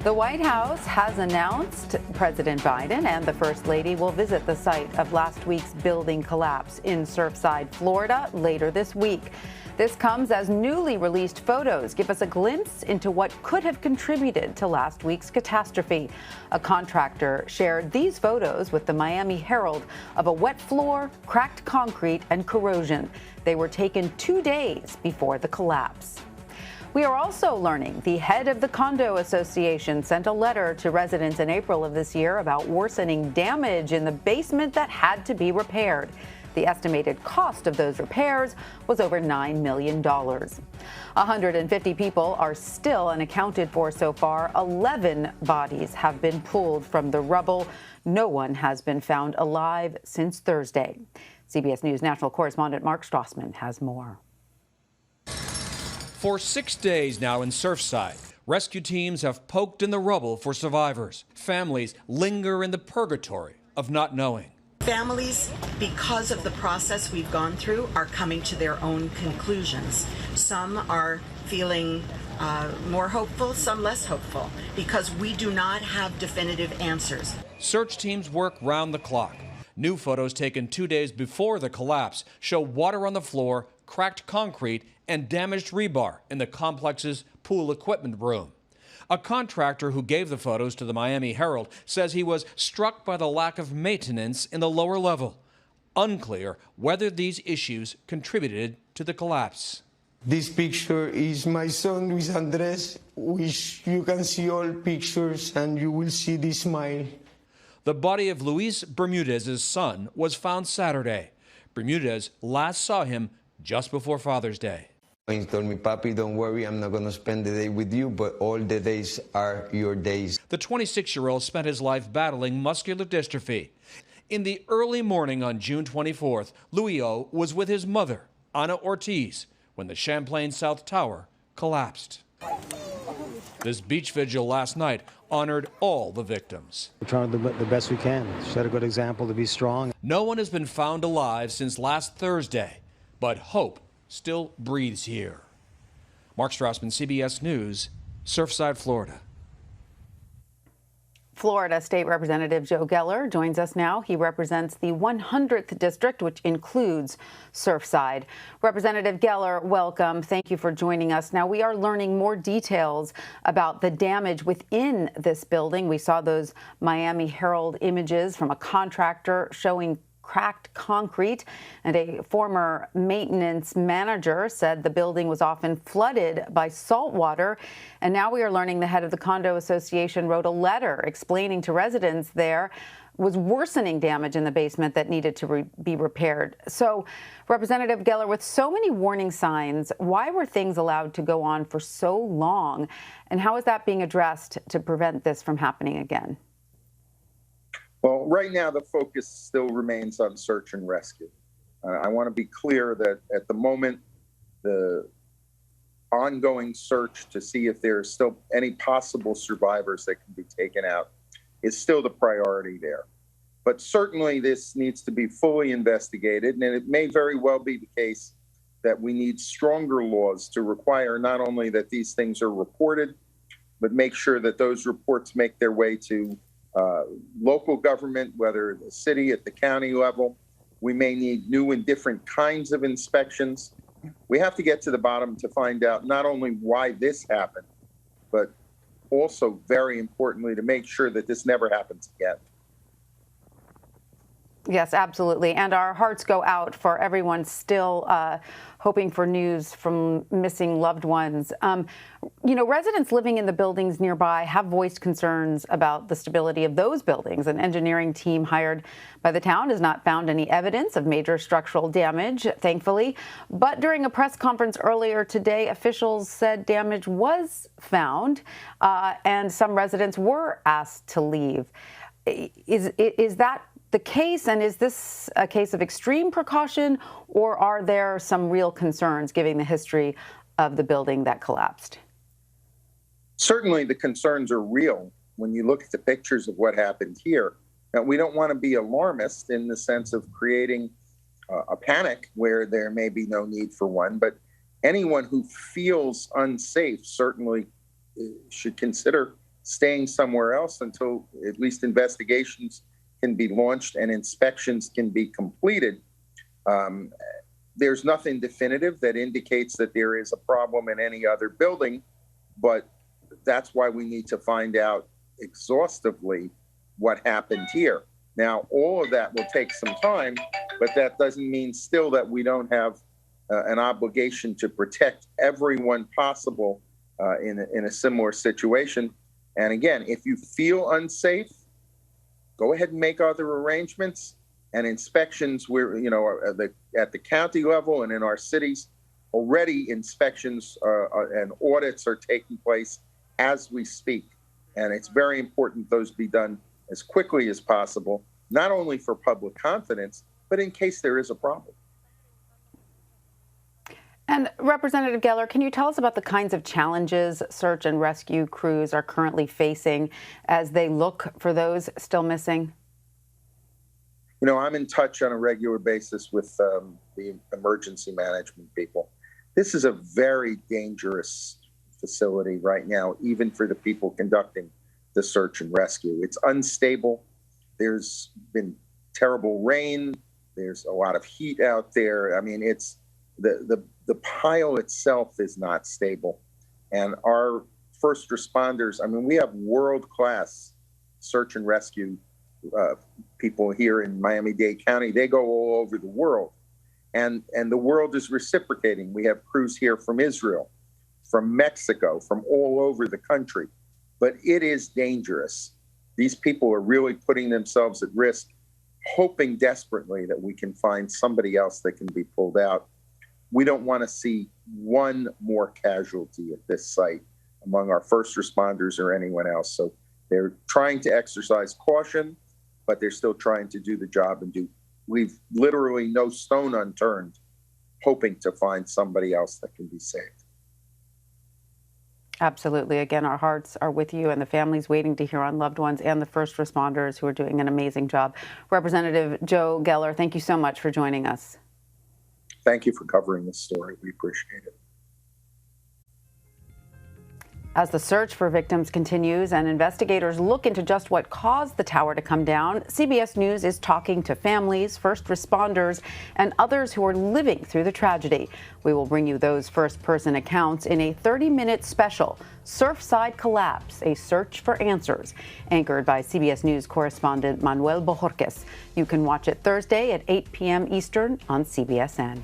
The White House has announced President Biden and the First Lady will visit the site of last week's building collapse in Surfside, Florida, later this week. This comes as newly released photos give us a glimpse into what could have contributed to last week's catastrophe. A contractor shared these photos with the Miami Herald of a wet floor, cracked concrete, and corrosion. They were taken 2 days before the collapse. We are also learning the head of the condo association sent a letter to residents in April of this year about worsening damage in the basement that had to be repaired. The estimated cost of those repairs was over $9 million. 150 people are still unaccounted for so far. 11 bodies have been pulled from the rubble. No one has been found alive since Thursday. CBS News national correspondent Mark Strassmann has more. For 6 days now in Surfside, rescue teams have poked in the rubble for survivors. Families linger in the purgatory of not knowing. Families, because of the process we've gone through, are coming to their own conclusions. Some are feeling more hopeful, some less hopeful, because we do not have definitive answers. Search teams work round the clock. New photos taken 2 days before the collapse show water on the floor, cracked concrete, and damaged rebar in the complex's pool equipment room. A contractor who gave the photos to the Miami Herald says he was struck by the lack of maintenance in the lower level. Unclear whether these issues contributed to the collapse. This picture is my son, Luis Andres, which you can see all pictures and you will see the smile. The body of Luis Bermudez's son was found Saturday. Bermudez last saw him just before Father's Day. He told me, Papi, don't worry, I'm not going to spend the day with you, but all the days are your days. The 26-year-old spent his life battling muscular dystrophy. In the early morning on June 24th, Luio was with his mother, Ana Ortiz, when the Champlain South Tower collapsed. This beach vigil last night honored all the victims. We're trying to do the best we can, set a good example to be strong. No one has been found alive since last Thursday, but hope still breathes here. Mark Strassmann, CBS News, Surfside, Florida. Florida State Representative Joe Geller joins us now. He represents the 100th district, which includes Surfside. Representative Geller, welcome. Thank you for joining us. Now, we are learning more details about the damage within this building. We saw those Miami Herald images from a contractor showing cracked concrete, and a former maintenance manager said the building was often flooded by salt water. And now we are learning the head of the condo association wrote a letter explaining to residents there was worsening damage in the basement that needed to be repaired. So, Representative Geller, with so many warning signs, why were things allowed to go on for so long? And how is that being addressed to prevent this from happening again? Well, right now, the focus still remains on search and rescue. I want to be clear that at the moment, the ongoing search to see if there's still any possible survivors that can be taken out is still the priority there. But certainly this needs to be fully investigated, and it may very well be the case that we need stronger laws to require not only that these things are reported, but make sure that those reports make their way to local government, whether the city at the county level. We may need new and different kinds of inspections. We have to get to the bottom to find out not only why this happened, but also, very importantly, to make sure that this never happens again. Yes, absolutely. And our hearts go out for everyone still hoping for news from missing loved ones. You know, residents living in the buildings nearby have voiced concerns about the stability of those buildings. An engineering team hired by the town has not found any evidence of major structural damage, thankfully. But during a press conference earlier today, officials said damage was found and some residents were asked to leave. Is that the case, and is this a case of extreme precaution, or are there some real concerns given the history of the building that collapsed? Certainly the concerns are real when you look at the pictures of what happened here. Now, we don't want to be alarmist in the sense of creating a panic where there may be no need for one, but anyone who feels unsafe certainly should consider staying somewhere else until at least investigations can be launched and inspections can be completed. There's nothing definitive that indicates that there is a problem in any other building, but that's why we need to find out exhaustively what happened here. Now, all of that will take some time, but that doesn't mean still that we don't have an obligation to protect everyone possible in a similar situation. And again, if you feel unsafe, go ahead and make other arrangements. And inspections, where at the county level and in our cities, already inspections and audits are taking place as we speak. And it's very important those be done as quickly as possible, not only for public confidence, but in case there is a problem. And Representative Geller, can you tell us about the kinds of challenges search and rescue crews are currently facing as they look for those still missing? I'm in touch on a regular basis with the emergency management people. This is a very dangerous facility right now, even for the people conducting the search and rescue. It's unstable. There's been terrible rain. There's a lot of heat out there. I mean, it's the pile itself is not stable. And our first responders, we have world-class search and rescue people here in Miami-Dade County. They go all over the world, and the world is reciprocating. We have crews here from Israel, from Mexico, from all over the country, but it is dangerous. These people are really putting themselves at risk, hoping desperately that we can find somebody else that can be pulled out. We don't want to see one more casualty at this site among our first responders or anyone else. So they're trying to exercise caution, but they're still trying to do the job and leave literally no stone unturned, hoping to find somebody else that can be saved. Absolutely. Again, our hearts are with you and the families waiting to hear on loved ones and the first responders who are doing an amazing job. Representative Joe Geller, thank you so much for joining us. Thank you for covering this story. We appreciate it. As the search for victims continues and investigators look into just what caused the tower to come down, CBS News is talking to families, first responders, and others who are living through the tragedy. We will bring you those first-person accounts in a 30-minute special, Surfside Collapse, a search for answers, anchored by CBS News correspondent Manuel Bojorquez. You can watch it Thursday at 8 p.m. Eastern on CBSN.